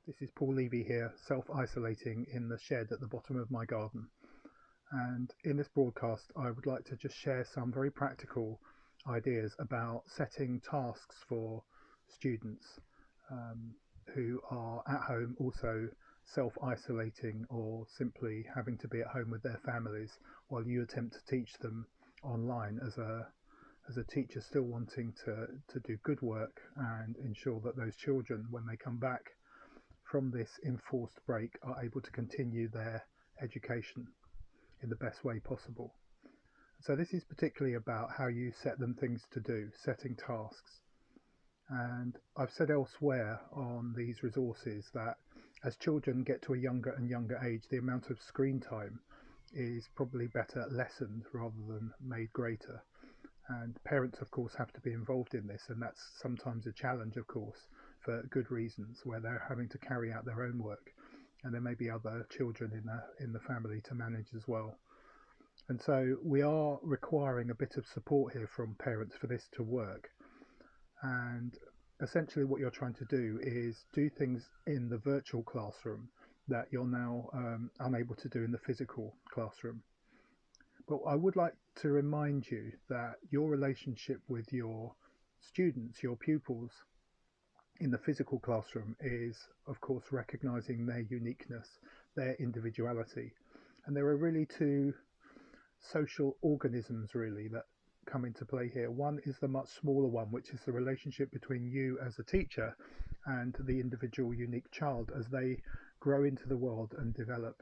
This is Paul Levy here, self-isolating in the shed at the bottom of my garden. And in this broadcast, I would like to just share some very practical ideas about setting tasks for students um, who are at home, also self-isolating or simply having to be at home with their families while you attempt to teach them online as a teacher still wanting to do good work and ensure that those children, when they come back from this enforced break, are able to continue their education in the best way possible. So this is particularly about how you set them things to do, setting tasks. And I've said elsewhere on these resources that as children get to a younger and younger age, the amount of screen time is probably better lessened rather than made greater. And parents, of course, have to be involved in this, and that's sometimes a challenge, of course, for good reasons, where they're having to carry out their own work, and there may be other children in the family to manage as well. And so we are requiring a bit of support here from parents for this to work. And essentially, what you're trying to do is do things in the virtual classroom that you're now unable to do in the physical classroom. But I would like to remind you that your relationship with your students, your pupils in the physical classroom is, of course, recognizing their uniqueness, their individuality. And there are really two social organisms, really, that come into play here. One is the much smaller one, which is the relationship between you as a teacher and the individual unique child as they grow into the world and develop.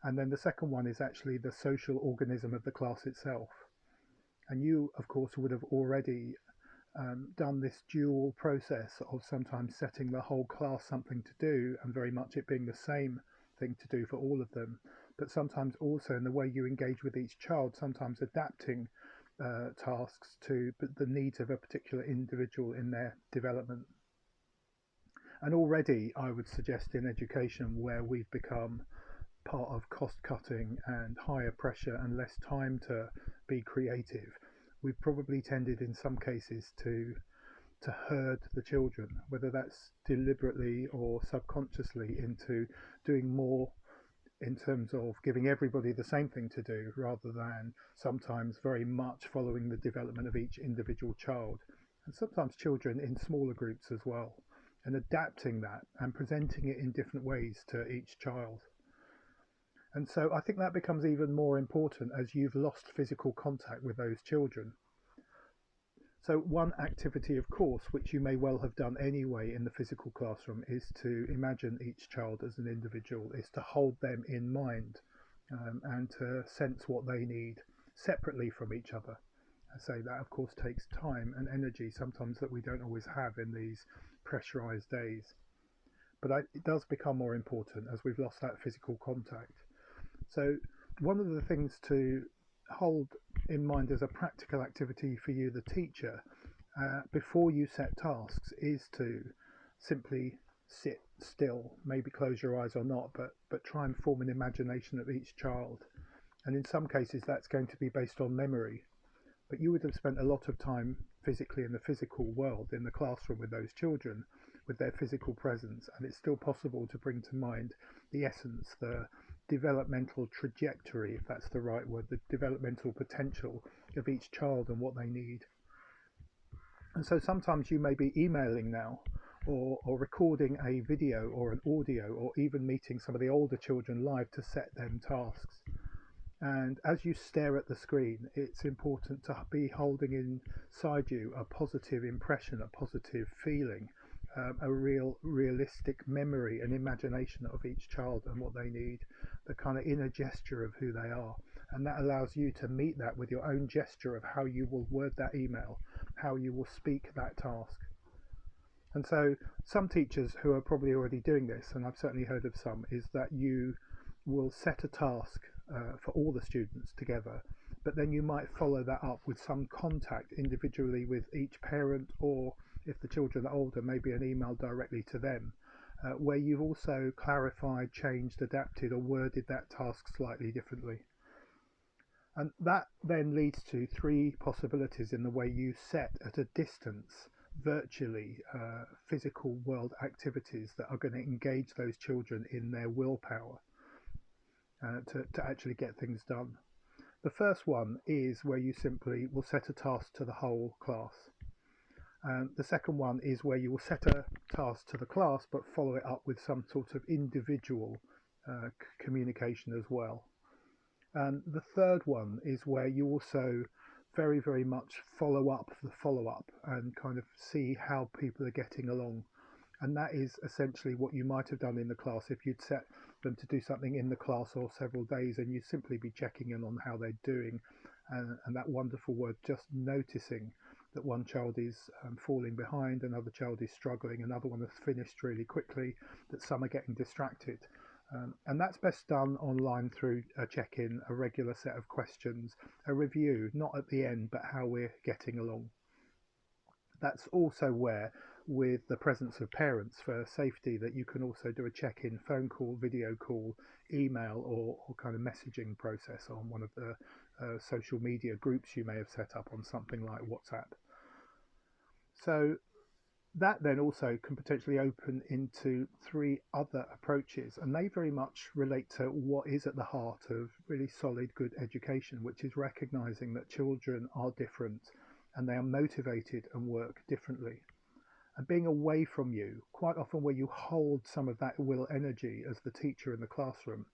And then the second one is actually the social organism of the class itself. And you, of course, would have already done this dual process of sometimes setting the whole class something to do and very much it being the same thing to do for all of them, but sometimes also in the way you engage with each child, sometimes adapting tasks to the needs of a particular individual in their development. And already, I would suggest in education, where we've become part of cost cutting and higher pressure and less time to be creative, we've probably tended in some cases to herd the children, whether that's deliberately or subconsciously, into doing more in terms of giving everybody the same thing to do rather than sometimes very much following the development of each individual child, and sometimes children in smaller groups as well, and adapting that and presenting it in different ways to each child. And so I think that becomes even more important as you've lost physical contact with those children. So one activity, of course, which you may well have done anyway in the physical classroom, is to imagine each child as an individual, is to hold them in mind, and to sense what they need separately from each other. I say that, of course, takes time and energy, sometimes that we don't always have in these pressurized days. But it does become more important as we've lost that physical contact. So one of the things to hold in mind as a practical activity for you, the teacher, before you set tasks, is to simply sit still, maybe close your eyes or not, but try and form an imagination of each child. And in some cases, that's going to be based on memory. But you would have spent a lot of time physically in the physical world, in the classroom with those children, with their physical presence, and it's still possible to bring to mind the essence, the developmental trajectory, if that's the right word, the developmental potential of each child and what they need. And so sometimes you may be emailing now, or recording a video or an audio, or even meeting some of the older children live to set them tasks. And as you stare at the screen, it's important to be holding inside you a positive impression, a positive feeling, a realistic memory and imagination of each child and what they need, the kind of inner gesture of who they are. And that allows you to meet that with your own gesture of how you will word that email, how you will speak that task. And so some teachers who are probably already doing this, and I've certainly heard of some, is that you will set a task for all the students together, but then you might follow that up with some contact individually with each parent, or if the children are older, maybe an email directly to them, where you've also clarified, changed, adapted, or worded that task slightly differently. And that then leads to three possibilities in the way you set at a distance virtually physical world activities that are going to engage those children in their willpower to actually get things done. The first one is where you simply will set a task to the whole class. The second one is where you will set a task to the class but follow it up with some sort of individual communication as well. And the third one is where you also very, very much follow up the follow up and kind of see how people are getting along. And that is essentially what you might have done in the class if you'd set them to do something in the class or several days, and you'd simply be checking in on how they're doing. And that wonderful word, just noticing that one child is falling behind, another child is struggling, another one has finished really quickly, that some are getting distracted. And that's best done online through a check-in, a regular set of questions, a review, not at the end, but how we're getting along. That's also where, with the presence of parents for safety, that you can also do a check-in phone call, video call, email, or kind of messaging process on one of the social media groups you may have set up on something like WhatsApp. So that then also can potentially open into three other approaches, and they very much relate to what is at the heart of really solid, good education, which is recognizing that children are different and they are motivated and work differently. And being away from you, quite often where you hold some of that will energy as the teacher in the classroom,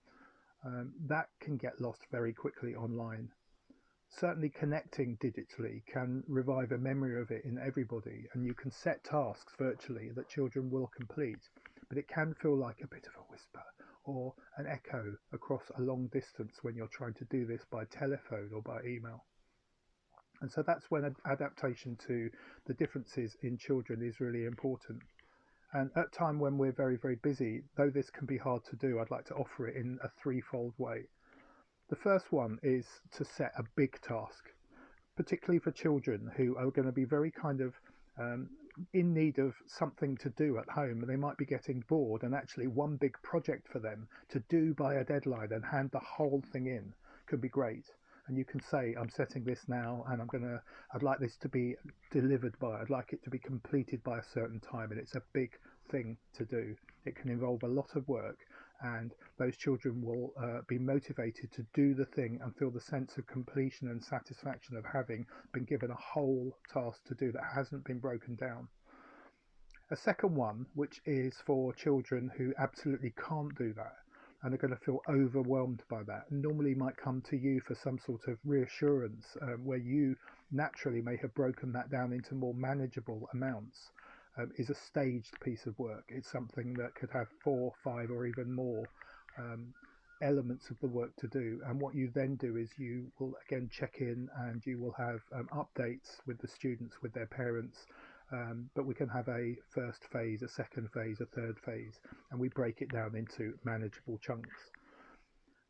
that can get lost very quickly online. Certainly connecting digitally can revive a memory of it in everybody, and you can set tasks virtually that children will complete, but it can feel like a bit of a whisper or an echo across a long distance when you're trying to do this by telephone or by email. And so that's when adaptation to the differences in children is really important. And at a time when we're very, very busy, though this can be hard to do, I'd like to offer it in a threefold way. The first one is to set a big task, particularly for children who are going to be very kind of in need of something to do at home, and they might be getting bored, and actually one big project for them to do by a deadline and hand the whole thing in could be great. And you can say, I'm setting this now, and I'd like this to be delivered by, I'd like it to be completed by a certain time, and it's a big thing to do. It can involve a lot of work, and those children will be motivated to do the thing and feel the sense of completion and satisfaction of having been given a whole task to do that hasn't been broken down. A second one, which is for children who absolutely can't do that and are going to feel overwhelmed by that, and normally might come to you for some sort of reassurance where you naturally may have broken that down into more manageable amounts. Is a staged piece of work. It's something that could have 4, 5, or even more elements of the work to do. And what you then do is you will again check in, and you will have updates with the students, with their parents. But we can have a first phase, a second phase, a third phase, and we break it down into manageable chunks.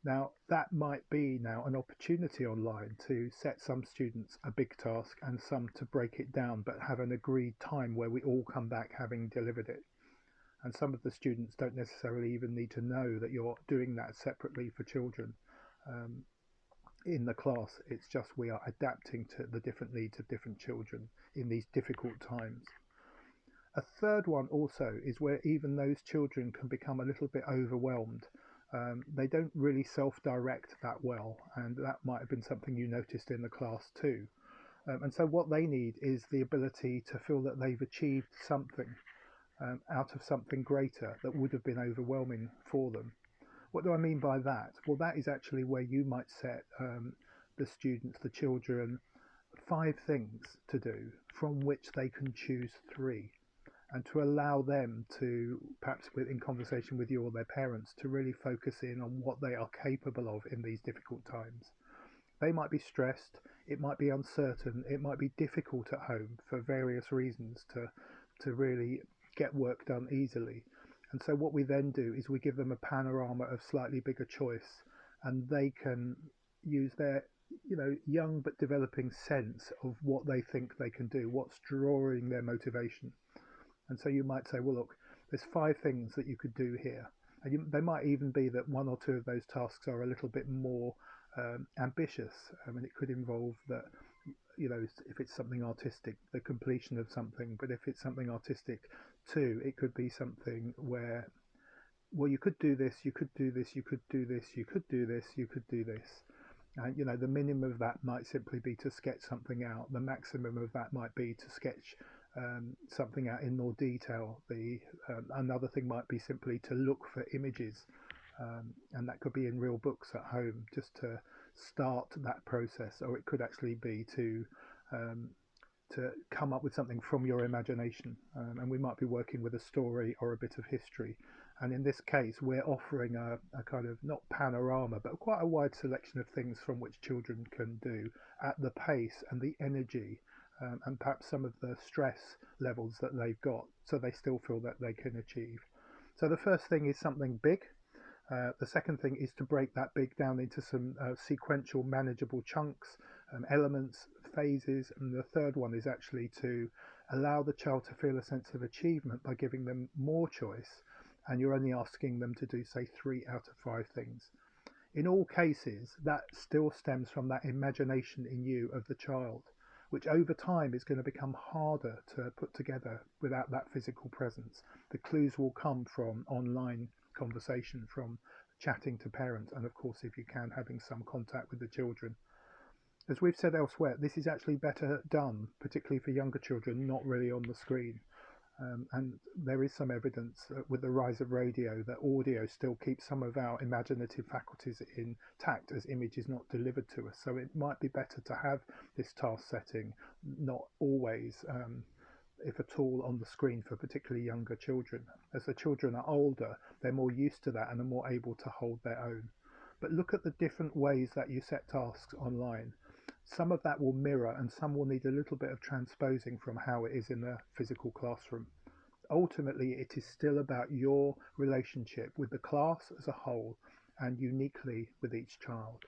Now, that might be now an opportunity online to set some students a big task and some to break it down, but have an agreed time where we all come back having delivered it. And some of the students don't necessarily even need to know that you're doing that separately for children in the class. It's just we are adapting to the different needs of different children in these difficult times. A third one also is where even those children can become a little bit overwhelmed. They don't really self-direct that well, and that might have been something you noticed in the class too. And so what they need is the ability to feel that they've achieved something out of something greater that would have been overwhelming for them. What do I mean by that? Well, that is actually where you might set the students, the children, 5 things to do from which they can choose 3. And to allow them to, perhaps in conversation with you or their parents, to really focus in on what they are capable of in these difficult times. They might be stressed, it might be uncertain, it might be difficult at home for various reasons to really get work done easily. And so what we then do is we give them a panorama of slightly bigger choice, and they can use their young but developing sense of what they think they can do, what's drawing their motivation. And so you might say, well, look, there's 5 things that you could do here. And they might even be that 1 or 2 of those tasks are a little bit more ambitious. I mean, it could involve that if it's something artistic, the completion of something. But if it's something artistic too, it could be something where, well, you could do this, you could do this, you could do this, you could do this, you could do this. And the minimum of that might simply be to sketch something out. The maximum of that might be to sketch something out in more detail. The Another thing might be simply to look for images, and that could be in real books at home, just to start that process. Or it could actually be um, to come up with something from your imagination. And we might be working with a story or a bit of history. And in this case, we're offering a kind of not panorama, but quite a wide selection of things from which children can do at the pace and the energy, and perhaps some of the stress levels that they've got, so they still feel that they can achieve. So the first thing is something big. The second thing is to break that big down into some sequential, manageable chunks, elements, phases. And the third one is actually to allow the child to feel a sense of achievement by giving them more choice. And you're only asking them to do, say, 3 out of 5 things. In all cases, that still stems from that imagination in you of the child, which over time is going to become harder to put together without that physical presence. The clues will come from online conversation, from chatting to parents, and of course, if you can, having some contact with the children. As we've said elsewhere, this is actually better done, particularly for younger children, not really on the screen. And there is some evidence with the rise of radio that audio still keeps some of our imaginative faculties intact as image is not delivered to us. So it might be better to have this task setting, not always, if at all, on the screen for particularly younger children. As the children are older, they're more used to that and are more able to hold their own. But look at the different ways that you set tasks online. Some of that will mirror, and some will need a little bit of transposing from how it is in a physical classroom. Ultimately, it is still about your relationship with the class as a whole and uniquely with each child.